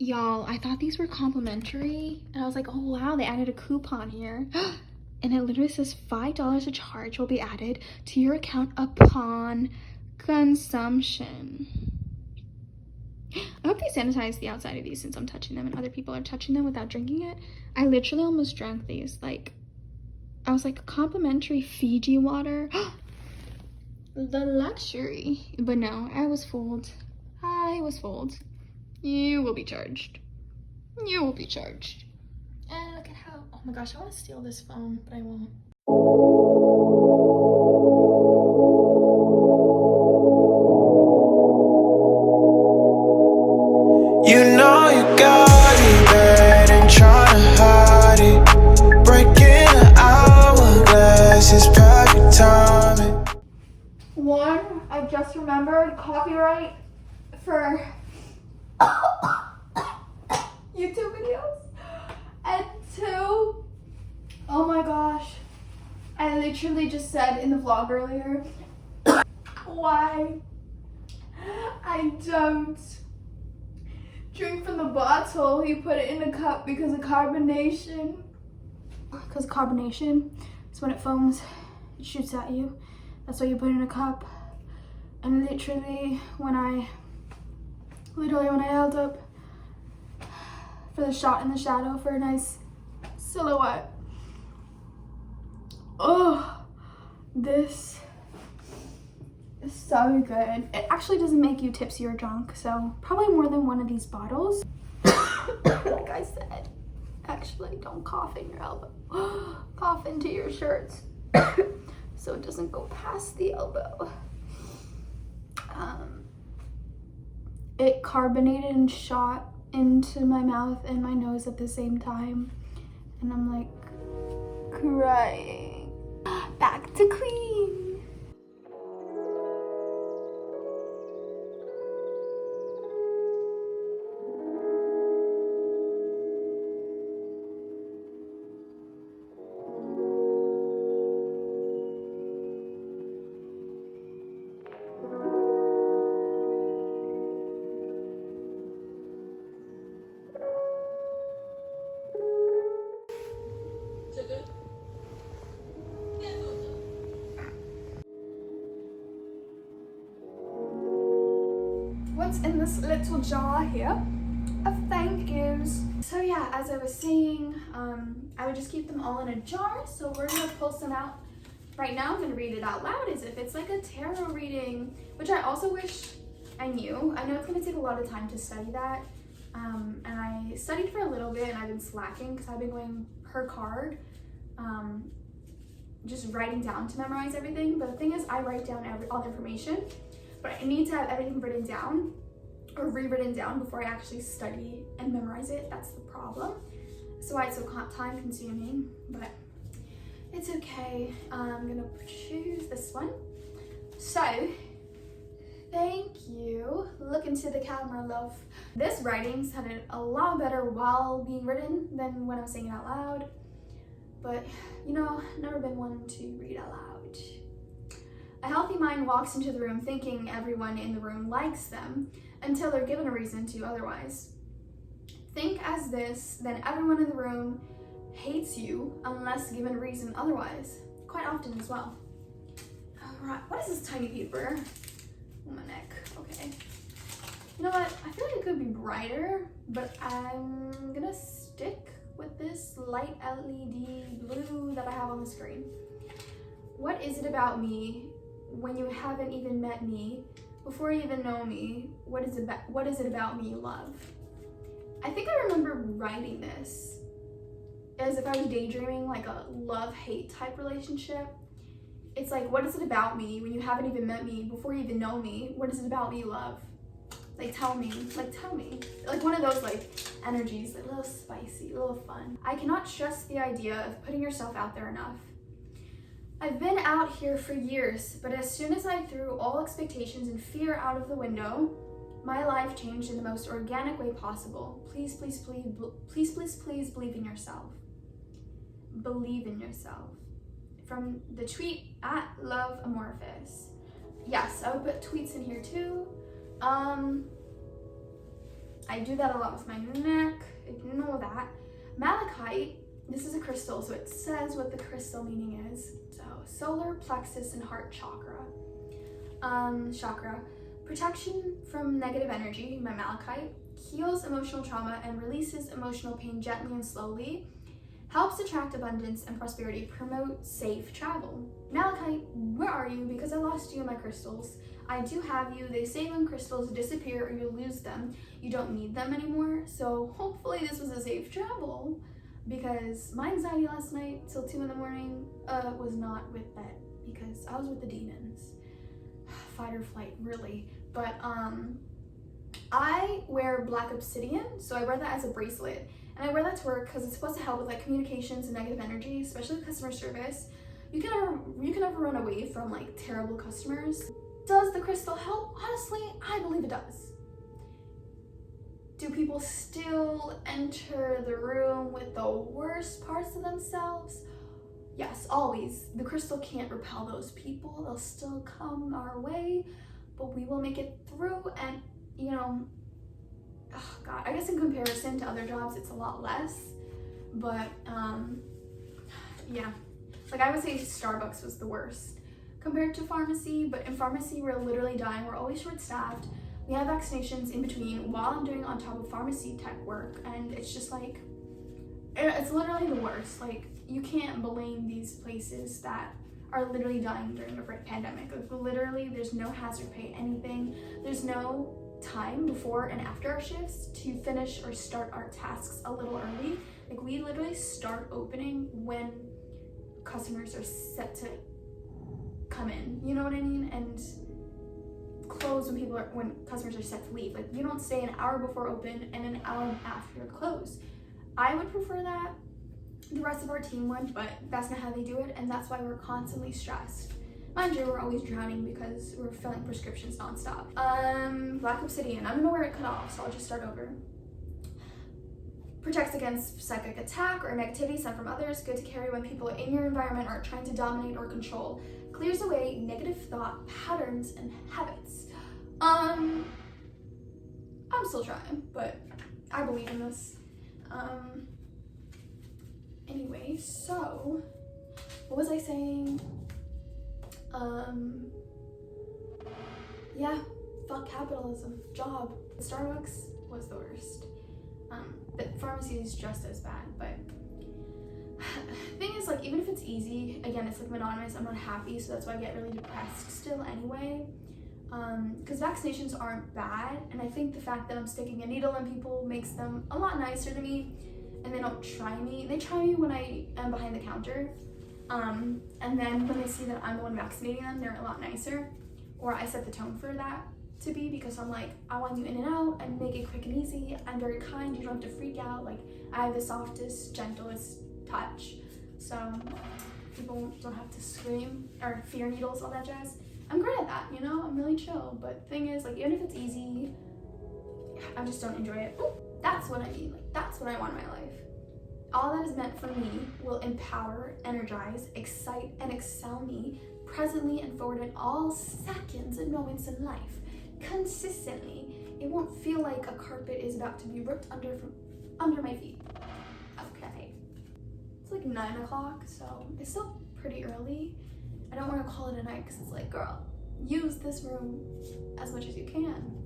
Y'all, I thought these were complimentary, and I was like, oh wow, they added a coupon here. And it literally says $5 a charge will be added to your account upon consumption. I hope they sanitize the outside of these since I'm touching them and other people are touching them without drinking it. I literally almost drank these. Like, I was like, complimentary Fiji water. The luxury. But no, I was fooled. I was fooled. You will be charged. You will be charged. And look at how, oh my gosh, I want to steal this phone, but I won't. You know you got it bad and tryna hide it. Breaking an hourglass is perfect timing. One, I just remembered copyright for YouTube videos. And two, oh my gosh, I literally just said in the vlog earlier why I don't drink from the bottle. You put it in a cup because of carbonation. Because carbonation is when it foams, it shoots at you. That's why you put it in a cup. And literally when I held up for the shot in the shadow for a nice silhouette. Oh, this is so good. It actually doesn't make you tipsy or drunk, so probably more than one of these bottles. Like I said, actually don't cough in your elbow. Cough into your shirts so it doesn't go past the elbow. It carbonated and shot into my mouth and my nose at the same time, and I'm like crying. Back to clean. What's in this little jar here of thank yous. So yeah, as I was saying, I would just keep them all in a jar. So we're gonna pull some out right now. I'm gonna read it out loud as if it's like a tarot reading, which I also wish I knew. I know it's gonna take a lot of time to study that. And I studied for a little bit and I've been slacking because I've been going per card, just writing down to memorize everything. But the thing is, I write down all the information, but I need to have everything written down or rewritten down before I actually study and memorize it. That's the problem. So why it's so time consuming, but it's okay. I'm gonna choose this one. So, thank you. Look into the camera, love. This writing sounded a lot better while being written than when I'm saying it out loud. But, you know, never been one to read out loud. A healthy mind walks into the room thinking everyone in the room likes them until they're given a reason to otherwise. Think as this, then everyone in the room hates you unless given a reason otherwise. Quite often as well. Alright, what is this tiny paper? Oh, my neck. Okay. You know what? I feel like it could be brighter, but I'm gonna stick with this light LED blue that I have on the screen. What is it about me when you haven't even met me, before you even know me? What is it about me you love? I think I remember writing this as if I was daydreaming, like a love-hate type relationship. It's like, what is it about me when you haven't even met me, before you even know me? What is it about me you love? Like, tell me. Like one of those like energies, like a little spicy, a little fun. I cannot stress the idea of putting yourself out there enough. I've been out here for years, but as soon as I threw all expectations and fear out of the window, my life changed in the most organic way possible. Please, please, please, please, please, please believe in yourself. Believe in yourself. From the tweet @loveamorphous. Yes, I would put tweets in here too. I I do that a lot with my neck. Ignore that. Malachite, this is a crystal, so it says what the crystal meaning is. So solar plexus and heart chakra. Chakra. Protection from negative energy, my malachite. Heals emotional trauma and releases emotional pain gently and slowly. Helps attract abundance and prosperity. Promote safe travel. Malachite, where are you? Because I lost you in my crystals. I do have you. They say when crystals disappear or you lose them, you don't need them anymore. So hopefully this was a safe travel, because my anxiety last night till 2 in the morning was not with that, because I was with the demons. Fight or flight, really. But I wear black obsidian, so I wear that as a bracelet. And I wear that to work because it's supposed to help with like communications and negative energy, especially with customer service. You can never run away from like terrible customers. Does the crystal help? Honestly, I believe it does. Do people still enter the room with the worst parts of themselves? Yes, always. The crystal can't repel those people. They'll still come our way, but we will make it through. And you know, oh God, I guess in comparison to other jobs, it's a lot less. But yeah, like I would say Starbucks was the worst compared to pharmacy. But in pharmacy, we're literally dying. We're always short-staffed. We have vaccinations in between while I'm doing on top of pharmacy tech work, and it's just like, it's literally the worst. Like, you can't blame these places that are literally dying during a pandemic. Like, literally, there's no hazard pay, anything. There's no time before and after our shifts to finish or start our tasks a little early. Like, we literally start opening when customers are set to come in, you know what I mean? And close when customers are set to leave. Like, you don't stay an hour before open and an hour after close. I would prefer that. The rest of our team would, but that's not how they do it, and that's why we're constantly stressed. Mind you, we're always drowning because we're filling prescriptions nonstop. Black obsidian. I don't know where it cut off, so I'll just start over. Protects against psychic attack or negativity sent from others. Good to carry when people in your environment are trying to dominate or control. Clears away negative thought patterns and habits. I'm still trying, but I believe in this. Anyway, so what was I saying? Yeah, fuck capitalism. Job. Starbucks was the worst. But pharmacy is just as bad. But thing is, like, even if it's easy, again, it's like monotonous. I'm not happy, so that's why I get really depressed still anyway. Because vaccinations aren't bad, and I think the fact that I'm sticking a needle in people makes them a lot nicer to me, and they don't try me. They try me when I am behind the counter, and then when they see that I'm the one vaccinating them, they're a lot nicer, or I set the tone for that to be, because I'm like, I want you in and out and make it quick and easy. I'm very kind, you don't have to freak out. Like, I have the softest, gentlest touch, so people don't have to scream or fear needles, all that jazz. I'm great at that, you know, I'm really chill. But the thing is, like, even if it's easy, I just don't enjoy it. Ooh, that's what I mean, like, that's what I want in my life. All that is meant for me will empower, energize, excite, and excel me presently and forward in all seconds and moments in life. Consistently. It won't feel like a carpet is about to be ripped under my feet. Okay. It's like 9 o'clock, so it's still pretty early. I don't want to call it a night because it's like, girl, use this room as much as you can.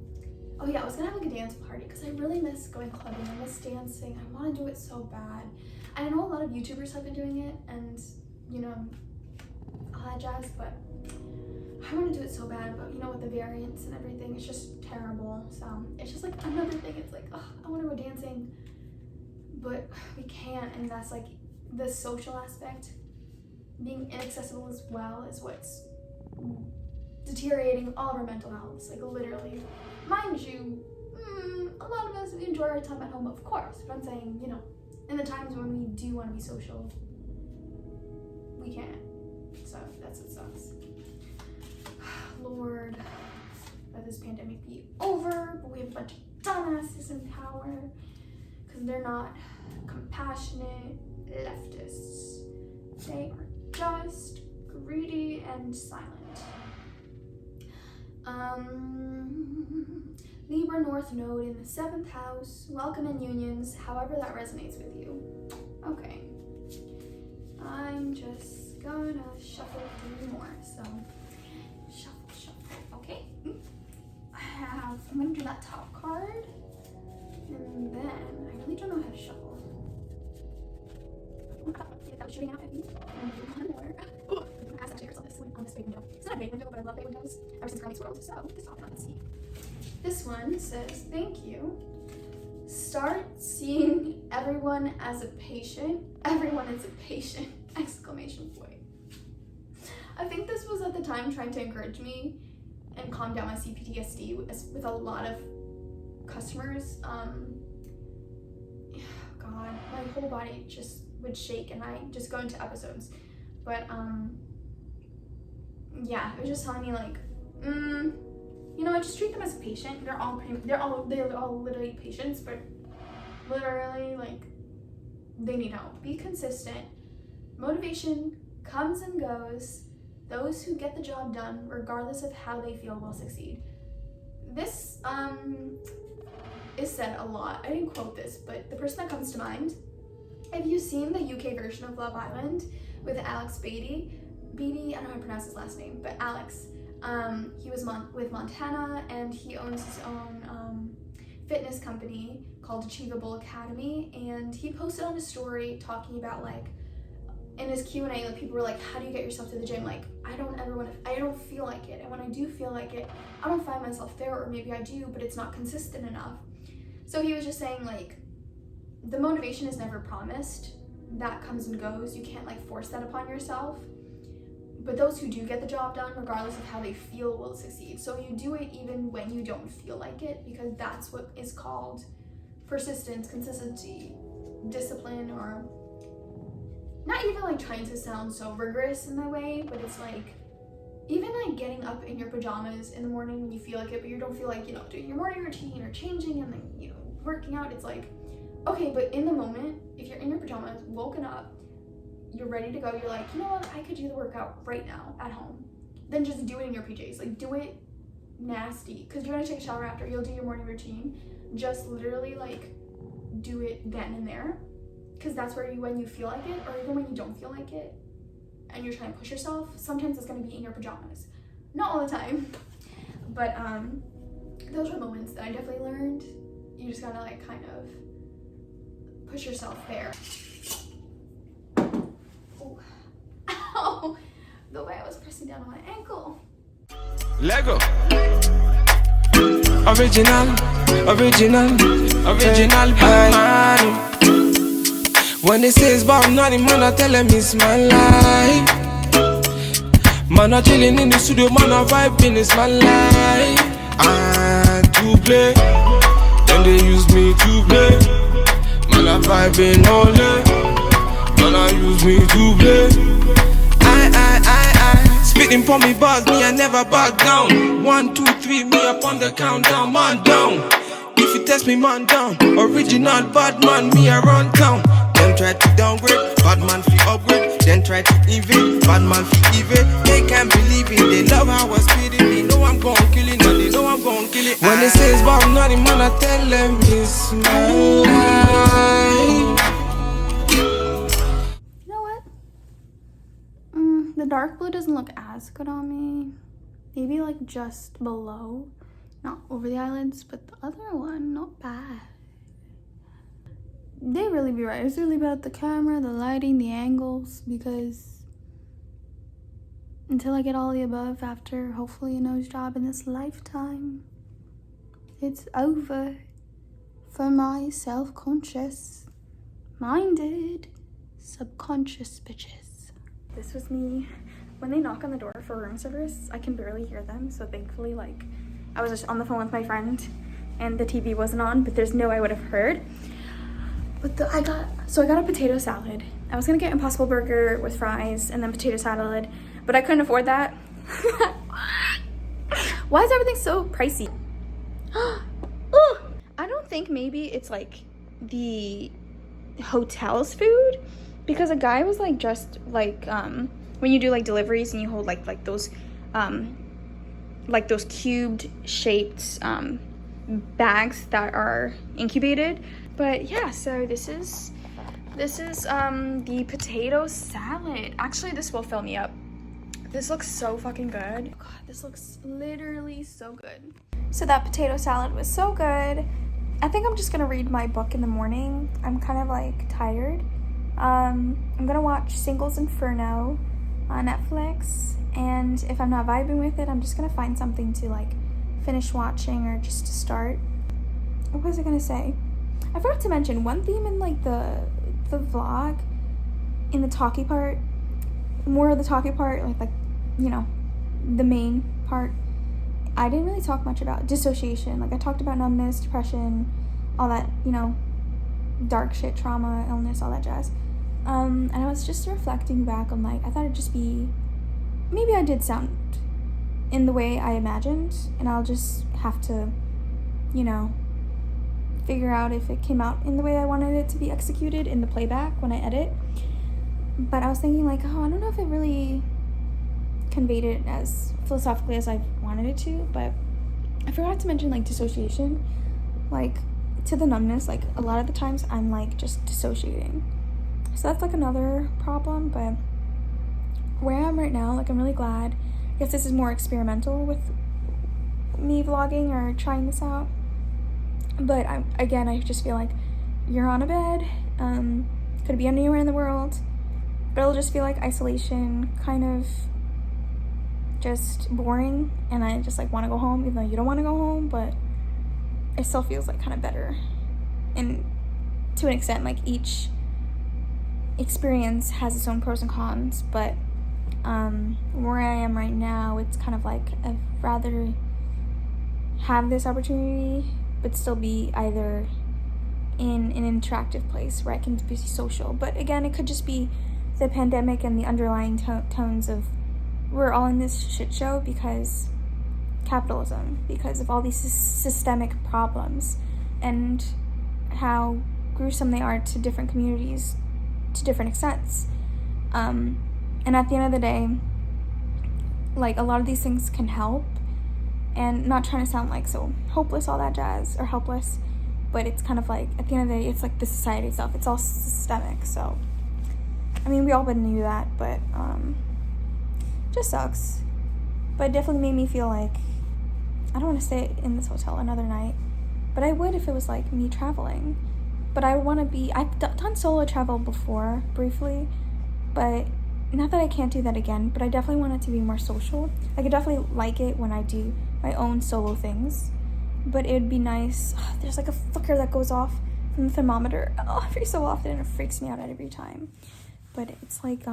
Oh yeah, I was gonna have like a dance party because I really miss going clubbing. I miss dancing. I want to do it so bad. I know a lot of YouTubers have been doing it, and you know, all that jazz, but I want to do it so bad. But you know, with the variants and everything, it's just terrible. So it's just like another thing. It's like, oh, I want to go dancing, but we can't, and that's like the social aspect. Being inaccessible as well is what's deteriorating all of our mental health. Like, literally. Mind you, a lot of us, we enjoy our time at home, of course, but I'm saying, you know, in the times when we do want to be social, we can't. So that's what sucks. Lord, let this pandemic be over, but we have a bunch of dumbasses in power because they're not compassionate leftists. They are just greedy and silent. Libra North Node in the 7th house. Welcome in unions, however that resonates with you. Okay. I'm just gonna shuffle 3 more. So, shuffle. Okay. I'm gonna do that top card. And then, I really don't know how to shuffle. That was shooting out at me. And one more. Ooh, I'm gonna ask that to yourself on this big window. It's not a big window, but I love big windows ever since Granny swirls. So, this top one, let's see. This one says, thank you. Start seeing everyone as a patient. Everyone is a patient! Exclamation point. I think this was at the time trying to encourage me and calm down my CPTSD with a lot of customers. God, my whole body just would shake and I just go into episodes. But yeah, it was just telling me like, you know, I just treat them as a patient. They're all literally patients, but literally like they need help. Be consistent. Motivation comes and goes. Those who get the job done, regardless of how they feel, will succeed. This is said a lot. I didn't quote this, but the person that comes to mind, have you seen the UK version of Love Island with Alex Beatty? I don't know how to pronounce his last name, but Alex. He was with Montana, and he owns his own fitness company called Achievable Academy, and he posted on his story talking about like, in his Q&A, like people were like, how do you get yourself to the gym? Like, I don't feel like it, and when I do feel like it, I don't find myself there, or maybe I do, but it's not consistent enough. So he was just saying like, the motivation is never promised. That comes and goes. You can't like force that upon yourself. But those who do get the job done, regardless of how they feel, will succeed. So you do it even when you don't feel like it, because that's what is called persistence, consistency, discipline, or not even like trying to sound so rigorous in that way, but it's like, even like getting up in your pajamas in the morning when you feel like it, but you don't feel like, you know, doing your morning routine or changing and then, you know, working out. It's like, okay, but in the moment, if you're in your pajamas, woken up, you're ready to go, you're like, you know what, I could do the workout right now at home. Then just do it in your PJs. Like, do it nasty, because you're gonna take a shower after, you'll do your morning routine. Just literally like do it then and there, because that's where when you feel like it, or even when you don't feel like it and you're trying to push yourself, sometimes it's going to be in your pajamas. Not all the time, but those were moments that I definitely learned. You just gotta like kind of push yourself there. Oh. Ow! The way I was pressing down on my ankle. Lego. Original, man. When they say it's about nothing, man, I tell them it's my life. Man, I chilling in the studio, man, I vibing, it's my life. And to play, then they use me to play. Man, I vibing all day. Man, I use me to play. I spitting for me bars, me I never back down. 1, 2, 3, me up on the countdown, man down. If you test me, man down. Original bad man, me I run town. Them try to downgrade, bad man fi upgrade. Then try to evade, bad man fi evade. They can't believe it, they love how I spit it. They know I'm gon' kill it, and they know I'm gon' kill it. When they say it's about nothing, man, I tell them it's my life. The dark blue doesn't look as good on me. Maybe like just below, not over the eyelids, but the other one, not bad. They really be right. It's really about the camera, the lighting, the angles, because until I get all the above after hopefully a nose job in this lifetime, it's over for my self-conscious minded subconscious bitches. This was me. When they knock on the door for room service, I can barely hear them, so thankfully, like, I was just on the phone with my friend and the TV wasn't on, but there's no way I would have heard. But I got a potato salad. I was gonna get Impossible Burger with fries and then potato salad, but I couldn't afford that. Why is everything so pricey? I don't think maybe it's like the hotel's food, because a guy was like dressed like when you do like deliveries and you hold like those cubed shaped bags that are incubated. But yeah, so this is the potato salad. Actually, this will fill me up. This looks so fucking good. God, this looks literally so good. So that potato salad was so good. I think I'm just gonna read my book in the morning. I'm kind of like tired. I'm gonna watch Singles Inferno on Netflix, and if I'm not vibing with it, I'm just gonna find something to like finish watching or just to start. What was I gonna say? I forgot to mention one theme in like the vlog, in the talky part, more of the talky part, like you know, the main part. I didn't really talk much about dissociation. Like I talked about numbness, depression, all that, you know, dark shit, trauma, illness, all that jazz. And I was just reflecting back on like, I thought it'd just be, maybe I did sound in the way I imagined, and I'll just have to, you know, figure out if it came out in the way I wanted it to be executed in the playback when I edit. But I was thinking like, oh, I don't know if it really conveyed it as philosophically as I wanted it to, but I forgot to mention like dissociation, like to the numbness, like a lot of the times I'm like just dissociating. So that's like another problem, but where I am right now, like I'm really glad. I guess this is more experimental with me vlogging or trying this out. But I just feel like you're on a bed, could be anywhere in the world, but it'll just feel like isolation, kind of just boring, and I just like want to go home, even though you don't want to go home, but it still feels like kind of better. And to an extent, like each experience has its own pros and cons, but where I am right now, it's kind of like I'd rather have this opportunity but still be either in an interactive place where I can be social. But again, it could just be the pandemic and the underlying tones of we're all in this shit show because capitalism, because of all these systemic problems and how gruesome they are to different communities to different extents. And at the end of the day, like a lot of these things can help, and not trying to sound like so hopeless, all that jazz, or helpless, but it's kind of like at the end of the day, it's like the society itself, it's all systemic. So I mean, we all would knew that, but just sucks. But it definitely made me feel like I don't want to stay in this hotel another night, but I would if it was like me traveling. But I want to be, I've done solo travel before briefly, but not that I can't do that again, but I definitely want it to be more social. I could definitely like it when I do my own solo things, but it would be nice. There's like a flicker that goes off from the thermometer every so often, and it freaks me out every time. But it's like I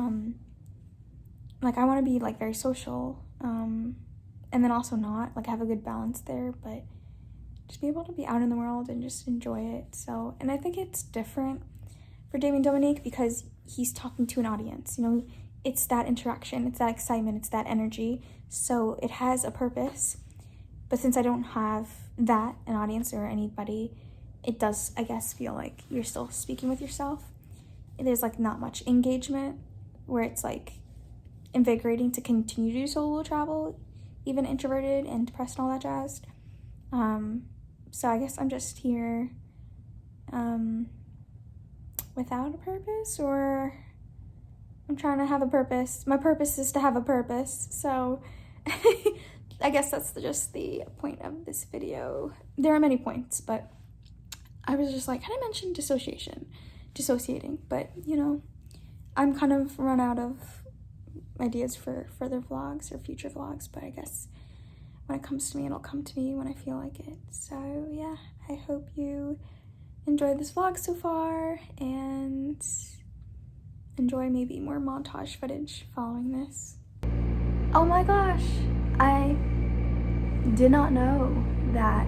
want to be like very social, and then also not, like have a good balance there, but just be able to be out in the world and just enjoy it. So, and I think it's different for Damien Dominique because he's talking to an audience, you know, it's that interaction, it's that excitement, it's that energy. So it has a purpose. But since I don't have that, an audience or anybody, it does, I guess, feel like you're still speaking with yourself. There's like not much engagement, where it's like invigorating to continue to do solo travel, even introverted and depressed and all that jazz. So I guess I'm just here without a purpose, or I'm trying to have a purpose. My purpose is to have a purpose. So I guess that's just the point of this video. There are many points, but I was just like, how did I mention dissociating? But, you know, I'm kind of run out of ideas for further vlogs or future vlogs, but I guess when it comes to me, it'll come to me when I feel like it. So yeah, I hope you enjoyed this vlog so far and enjoy maybe more montage footage following this. Oh my gosh, I did not know that.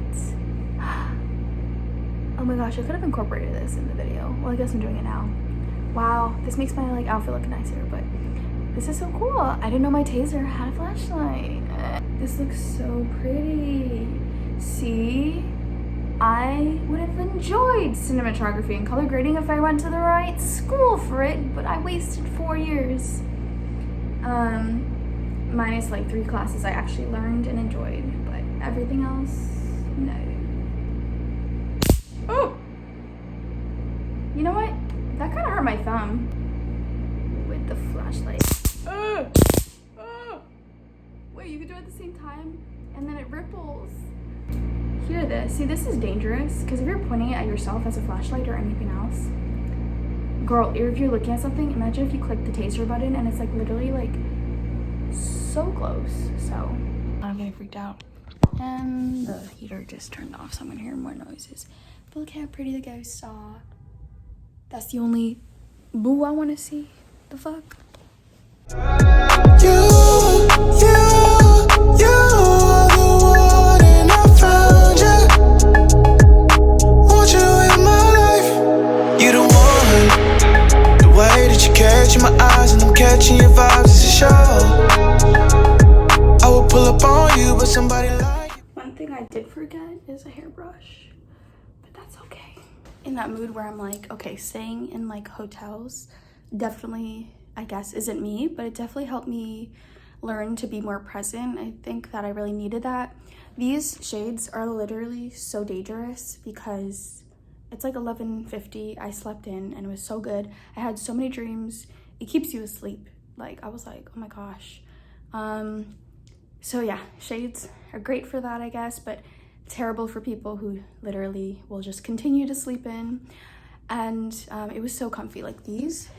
Oh my gosh, I could have incorporated this in the video. Well, I guess I'm doing it now. Wow, this makes my like outfit look nicer, but this is so cool. I didn't know my taser had a flashlight. This looks so pretty. See? I would have enjoyed cinematography and color grading if I went to the right school for it, but I wasted 4 years. Minus like 3 classes I actually learned and enjoyed, but everything else, no. Oh! You know what? That kind of hurt my thumb with the flashlight. Wait, you can do it at the same time? And then it ripples. Hear this. See, this is dangerous because if you're pointing it at yourself as a flashlight or anything else, girl, if you're looking at something, imagine if you click the taser button and it's like literally like so close. So I'm getting freaked out. And the heater just turned off, so I'm gonna hear more noises. But look how pretty the ghosts are. That's the only boo I want to see. The fuck? You're the one and I found you. Want you in my life. You the one. The way that you catch in my eyes and I'm catching your vibes is a show. I will pull up on you, but somebody like you. One thing I did forget is a hairbrush, but that's okay. In that mood where I'm like, okay, staying in like hotels definitely, I guess, isn't me, but it definitely helped me learn to be more present. I think that I really needed that. These shades are literally so dangerous because it's like 11:50. I slept in and it was so good. I had so many dreams. It keeps you asleep. Like, I was like, oh my gosh. So yeah, shades are great for that, I guess, but terrible for people who literally will just continue to sleep in. And it was so comfy. Like these,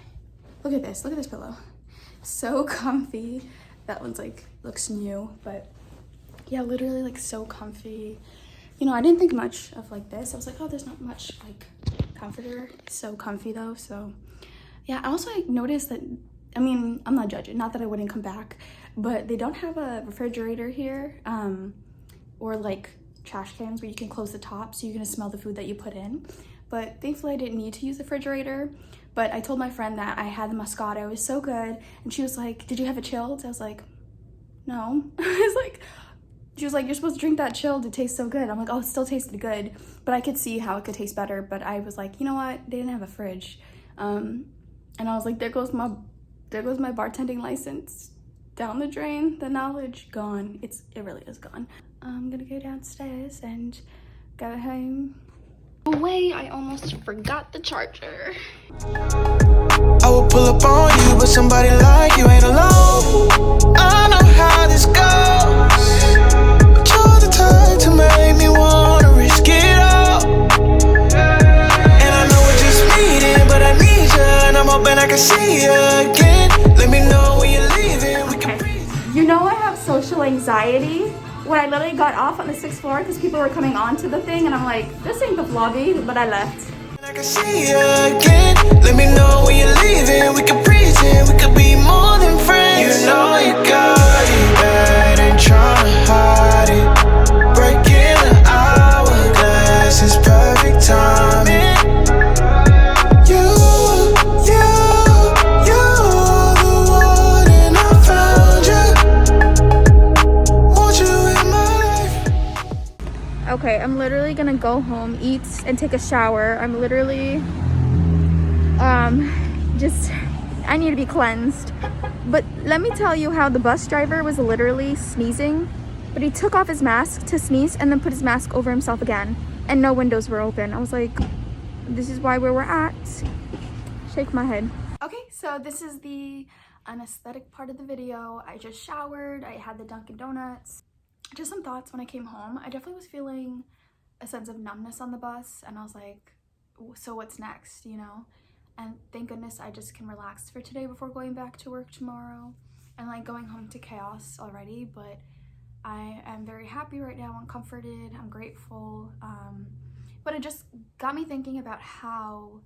look at this pillow. So comfy. That one's like, looks new, but yeah, literally like so comfy. You know, I didn't think much of like this. I was like, oh, there's not much like comforter. So comfy though. So yeah, I also noticed that, I mean, I'm not judging, not that I wouldn't come back, but they don't have a refrigerator here, or like trash cans where you can close the top so you're gonna smell the food that you put in. But thankfully I didn't need to use the refrigerator. But I told my friend that I had the Moscato, it was so good. And she was like, did you have it chilled? I was like, no. She was like, you're supposed to drink that chilled, it tastes so good. I'm like, oh, it still tasted good. But I could see how it could taste better. But I was like, you know what, they didn't have a fridge. And I was like, there goes my bartending license down the drain. The knowledge gone. It really is gone. I'm gonna go downstairs and go home. Oh wait, I almost forgot the charger. I will pull up on you, but somebody like you ain't alone. I know how this goes, but you're the type to make me wanna risk it all. And I know we're just meeting, but I need you, and I'm hoping I can see you again. Let me know when you're leaving, we can breathe. You know I have social anxiety when I literally got off on the 6th floor because people were coming onto the thing and I'm like, this ain't the lobby, but I left. I can see you again. Let me know when you're leaving. We can pretend we could be more than friends. You know you got it bad, ain't tryna hide it. Breaking the hourglass is perfect timing. You're the one and I found you. Want you in my life. Okay, I'm literally gonna go home, eat, and take a shower. I'm literally, I need to be cleansed. But let me tell you how the bus driver was literally sneezing, but he took off his mask to sneeze and then put his mask over himself again, and no windows were open. I was like, this is why where we're at. Shake my head. Okay, so this is the anesthetic part of the video. I just showered, I had the Dunkin' Donuts. Just some thoughts when I came home. I definitely was feeling a sense of numbness on the bus, and I was like, so what's next, you know? And thank goodness I just can relax for today before going back to work tomorrow and like going home to chaos already. But I am very happy right now. I'm comforted, I'm grateful, but it just got me thinking about how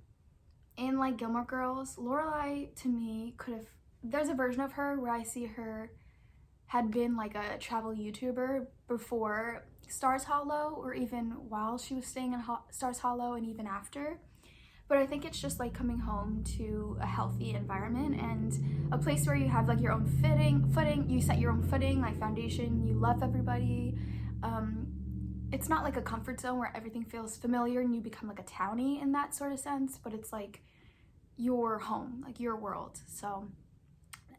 in like Gilmore Girls, Lorelai to me could have, there's a version of her where I see her had been like a travel YouTuber before Stars Hollow, or even while she was staying in Stars Hollow and even after. But I think it's just like coming home to a healthy environment and a place where you have like your own footing, you set your own footing, like foundation, you love everybody. It's not like a comfort zone where everything feels familiar and you become like a townie in that sort of sense, but it's like your home, like your world. So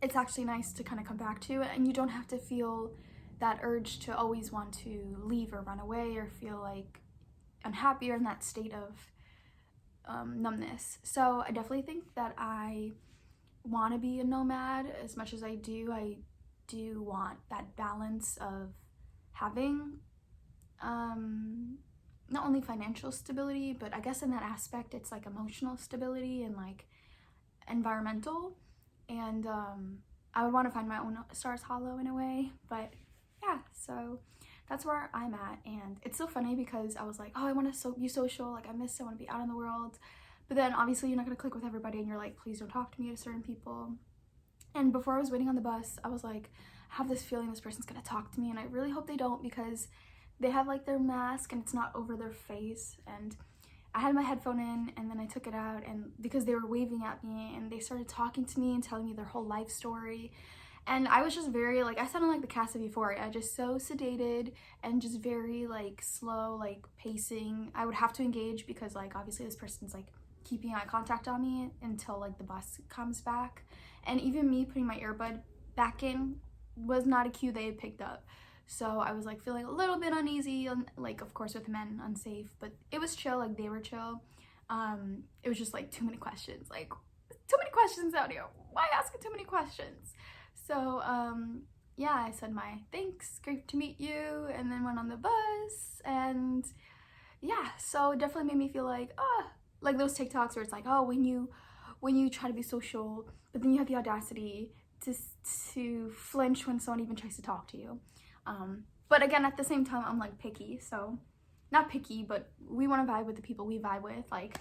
it's actually nice to kind of come back to, and you don't have to feel that urge to always want to leave or run away or feel like unhappy or in that state of numbness. So I definitely think that I want to be a nomad as much as I do. I do want that balance of having not only financial stability, but I guess in that aspect it's like emotional stability and like environmental. And I would want to find my own stars hollow in a way. But yeah, so that's where I'm at. And it's so funny because I was like, oh, I want to be social, like I want to be out in the world. But then obviously you're not going to click with everybody, and you're like, please don't talk to me to certain people. And before I was waiting on the bus, I was like, I have this feeling this person's going to talk to me, and I really hope they don't, because they have like their mask and it's not over their face. And I had my headphone in, and then I took it out, and because they were waving at me and they started talking to me and telling me their whole life story. And I was just very like, I sounded like the cast of Euphoria, just so sedated and just very like slow, like pacing. I would have to engage because like obviously this person's like keeping eye contact on me until like the bus comes back. And even me putting my earbud back in was not a cue they had picked up. So I was like feeling a little bit uneasy, like of course with men, unsafe, but it was chill, like they were chill. It was just like too many questions, like too many questions out here. Why asking too many questions? So yeah, I said my thanks, great to meet you, and then went on the bus. And yeah, so it definitely made me feel like, like those TikToks where it's like, oh, when you try to be social, but then you have the audacity to flinch when someone even tries to talk to you. But again, at the same time, I'm like picky, so not picky, but we want to vibe with the people we vibe with. Like,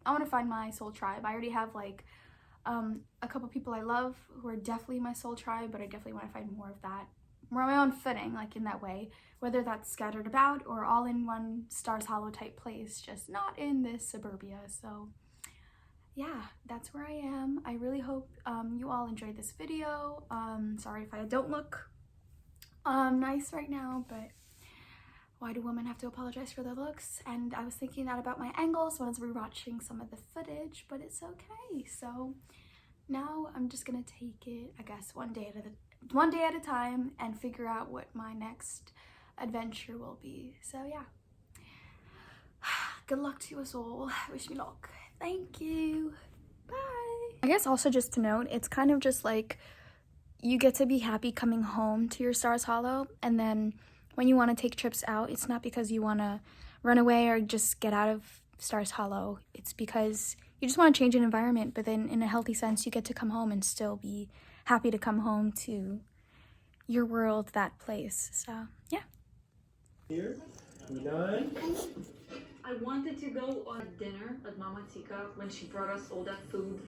I want to find my soul tribe. I already have like a couple people I love who are definitely my soul tribe, but I definitely want to find more of that, more on my own footing, like in that way, whether that's scattered about or all in one Stars Hollow type place, just not in this suburbia. So yeah, that's where I am. I really hope you all enjoyed this video. Sorry if I don't look nice right now, but why do women have to apologize for their looks? And I was thinking that about my angles when I was rewatching some of the footage, but it's okay. So now I'm just gonna take it, I guess, one day at a time and figure out what my next adventure will be. So yeah, good luck to us all. Wish me luck. Thank you. Bye. I guess also just to note, it's kind of just like you get to be happy coming home to your Stars Hollow, and then when you want to take trips out, it's not because you want to run away or just get out of Stars Hollow. It's because you just want to change an environment, but then in a healthy sense, you get to come home and still be happy to come home to your world, that place. So yeah. Here, we done. I wanted to go on dinner at Mama Tika when she brought us all that food